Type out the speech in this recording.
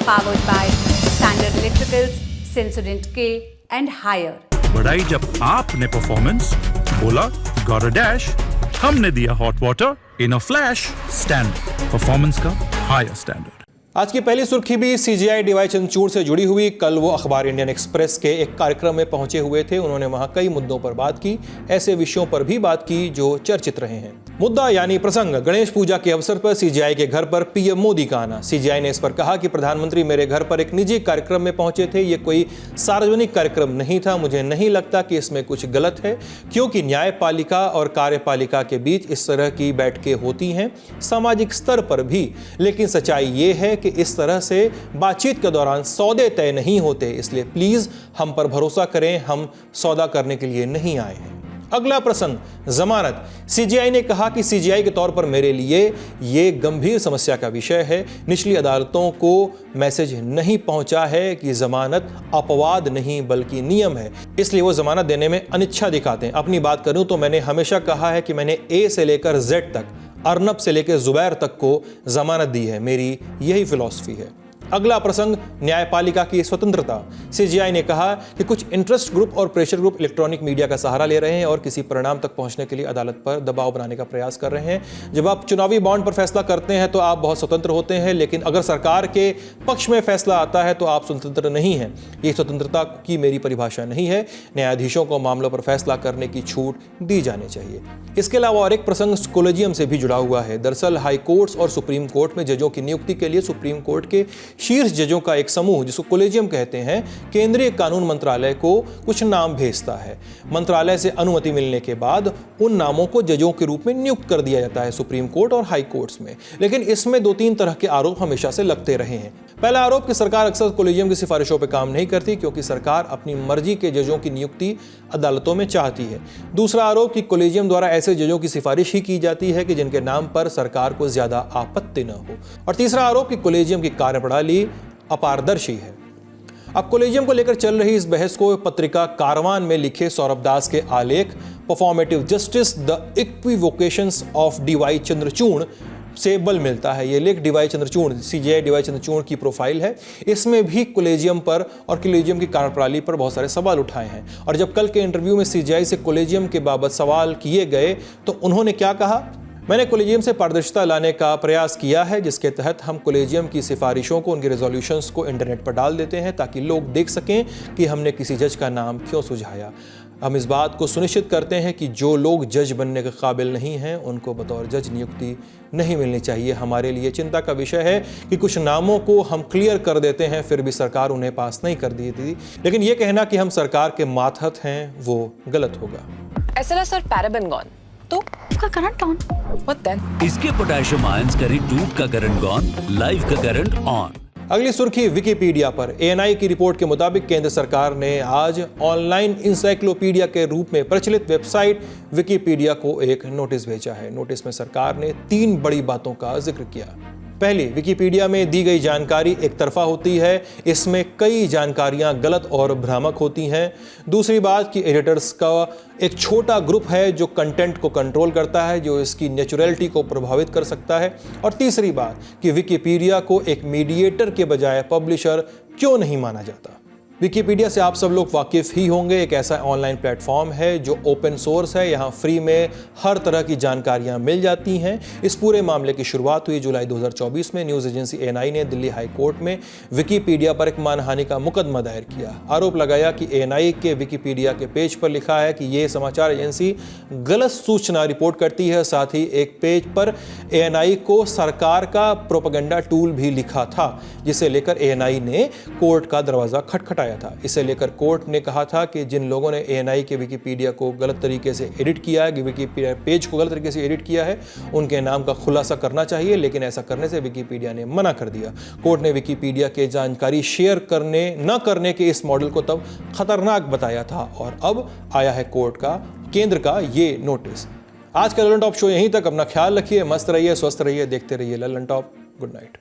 powered by Standard Electricals, Sensodent K and Higher. बढ़ाई जब आपने परफॉर्मेंस बोला गॉट अ डैश, हमने दिया hot water in a flash. Standard performance का हायर स्टैंडर्ड। आज की पहली सुर्खी भी सीजीआई डीवाई चंद्रचूड़ से जुड़ी हुई। कल वो अखबार इंडियन एक्सप्रेस के एक कार्यक्रम में पहुंचे हुए थे। उन्होंने वहां कई मुद्दों पर बात की, ऐसे विषयों पर भी बात की जो चर्चित रहे हैं। मुद्दा यानी प्रसंग गणेश पूजा के अवसर पर सीजीआई के घर पर पीएम मोदी का आना। सीजीआई ने इस पर कहा कि प्रधानमंत्री मेरे घर पर एक निजी कार्यक्रम में पहुंचे थे, ये कोई सार्वजनिक कार्यक्रम नहीं था। मुझे नहीं लगता कि इसमें कुछ गलत है, क्योंकि न्यायपालिका और कार्यपालिका के बीच इस तरह की बैठकें होती हैं, सामाजिक स्तर पर भी। लेकिन सच्चाई ये है कि इस तरह से बातचीत के दौरान सौदे तय नहीं होते, इसलिए प्लीज हम पर भरोसा करें, हम सौदा करने के लिए नहीं आए हैं। अगला प्रसंग जमानत। सीजीआई ने कहा कि सीजीआई के तौर पर मेरे लिए ये गंभीर समस्या का विषय है। निचली अदालतों को मैसेज नहीं पहुंचा है कि जमानत अपवाद नहीं बल्कि नियम है, इसलिए वो जमानत देने में अनिच्छा दिखाते हैं। अपनी बात करूं तो मैंने हमेशा कहा है कि मैंने ए से लेकर जेड तक, अर्नब से लेकर जुबैर तक को जमानत दी है, मेरी यही फिलॉसफी है। अगला प्रसंग न्यायपालिका की स्वतंत्रता। सीजीआई ने कहा कि कुछ इंटरेस्ट ग्रुप और प्रेशर ग्रुप इलेक्ट्रॉनिक मीडिया का सहारा ले रहे हैं और किसी परिणाम तक पहुंचने के लिए अदालत पर दबाव बनाने का प्रयास कर रहे हैं। जब आप चुनावी बॉन्ड पर फैसला करते हैं तो आप बहुत स्वतंत्र होते हैं, लेकिन अगर सरकार के पक्ष में फैसला आता है तो आप स्वतंत्र नहीं हैं। ये स्वतंत्रता की मेरी परिभाषा नहीं है। न्यायाधीशों को मामलों पर फैसला करने की छूट दी जानी चाहिए। इसके अलावा और एक प्रसंग कोलेजियम से भी जुड़ा हुआ है। दरअसल हाई कोर्ट्स और सुप्रीम कोर्ट में जजों की नियुक्ति के लिए सुप्रीम कोर्ट के शीर्ष जजों का एक समूह, जिसको कोलेजियम कहते हैं, केंद्रीय कानून मंत्रालय को कुछ नाम भेजता है। मंत्रालय से अनुमति मिलने के बाद उन नामों को जजों के रूप में नियुक्त कर दिया जाता है सुप्रीम कोर्ट और हाई कोर्ट्स में। लेकिन इसमें 2-3 तरह के आरोप हमेशा से लगते रहे हैं। पहला आरोप कि सरकार अक्सर कोलेजियम की सिफारिशों पर काम नहीं करती, क्योंकि सरकार अपनी मर्जी के जजों की नियुक्ति अदालतों में चाहती है। दूसरा आरोप कि कोलेजियम द्वारा ऐसे जजों की सिफारिश ही की जाती है कि जिनके नाम पर सरकार को ज्यादा आपत्ति न हो। और तीसरा आरोप कि कोलेजियम की कार्यप्रणाली अपारदर्शी है। अब कोलेजियम को लेकर चल रही इस बहस को पत्रिका कारवान में लिखे सौरभ दास के आलेख performative justice the equivocations of DY Chandrachud से बल मिलता है। ये लेख DY Chandrachud, CJI DY Chandrachud की प्रोफाइल है। इसमें भी कोलेजियम पर और कोलेजियम की कार्यप्रणाली पर बहुत सारे सवाल उठाए हैं। और जब कल के इंटरव्यू में सीजीआई से कोलेजियम के बाबत सवाल किए गए तो उन्होंने क्या कहा? मैंने कोलेजियम से पारदर्शिता लाने का प्रयास किया है, जिसके तहत हम कोलेजियम की सिफारिशों को, उनके रेजोल्यूशंस को इंटरनेट पर डाल देते हैं ताकि लोग देख सकें कि हमने किसी जज का नाम क्यों सुझाया। हम इस बात को सुनिश्चित करते हैं कि जो लोग जज बनने के काबिल नहीं हैं उनको बतौर जज नियुक्ति नहीं मिलनी चाहिए। हमारे लिए चिंता का विषय है कि कुछ नामों को हम क्लियर कर देते हैं, फिर भी सरकार उन्हें पास नहीं कर दी थी। लेकिन ये कहना कि हम सरकार के मातहत हैं वो गलत होगा। SLS और पैराबेन गॉन तो उसका करंट ऑन। What then? इसके पोटेशियम आयंस करें टूट का करंट गॉन, लाइव का करंट ऑन। अगली सुर्खी विकिपीडिया पर। एएनआई की रिपोर्ट के मुताबिक केंद्र सरकार ने आज ऑनलाइन इंसाइक्लोपीडिया के रूप में प्रचलित वेबसाइट विकिपीडिया को एक नोटिस भेजा है। नोटिस में सरकार ने 3 बड़ी बातों का जिक्र किया। पहली, विकिपीडिया में दी गई जानकारी एक तरफा होती है, इसमें कई जानकारियां गलत और भ्रामक होती हैं। दूसरी बात कि एडिटर्स का एक छोटा ग्रुप है जो कंटेंट को कंट्रोल करता है, जो इसकी नेचुरलिटी को प्रभावित कर सकता है। और तीसरी बात कि विकिपीडिया को एक मीडिएटर के बजाय पब्लिशर क्यों नहीं माना जाता। विकिपीडिया से आप सब लोग वाकिफ ही होंगे। एक ऐसा ऑनलाइन प्लेटफॉर्म है जो ओपन सोर्स है। यहाँ फ्री में हर तरह की जानकारियाँ मिल जाती हैं। इस पूरे मामले की शुरुआत हुई जुलाई 2024 में। न्यूज़ एजेंसी एएनआई ने दिल्ली हाई कोर्ट में विकिपीडिया पर एक मानहानि का मुकदमा दायर किया। आरोप लगाया कि एएनआई के विकिपीडिया के पेज पर लिखा है कि ये समाचार एजेंसी गलत सूचना रिपोर्ट करती है। साथ ही एक पेज पर एएनआई को सरकार का प्रोपेगेंडा टूल भी लिखा था, जिसे लेकर एएनआई ने कोर्ट का दरवाज़ा खटखटाया था। इसे लेकर कोर्ट ने कहा था कि जिन लोगों ने एएनआई के विकिपीडिया को गलत तरीके से एडिट किया है, विकिपीडिया पेज को गलत तरीके से एडिट किया है, उनके नाम का खुलासा करना चाहिए। लेकिन ऐसा करने से विकिपीडिया ने मना कर दिया। कोर्ट ने विकिपीडिया के जानकारी शेयर करने न करने के इस मॉडल को तब खतरनाक बताया था। और अब आया है कोर्ट का, केंद्र का ये नोटिस। आज का ललन टॉप शो यहीं तक। अपना ख्याल रखिए, मस्त रहिए, स्वस्थ रहिए, देखते रहिए ललन टॉप। Good night.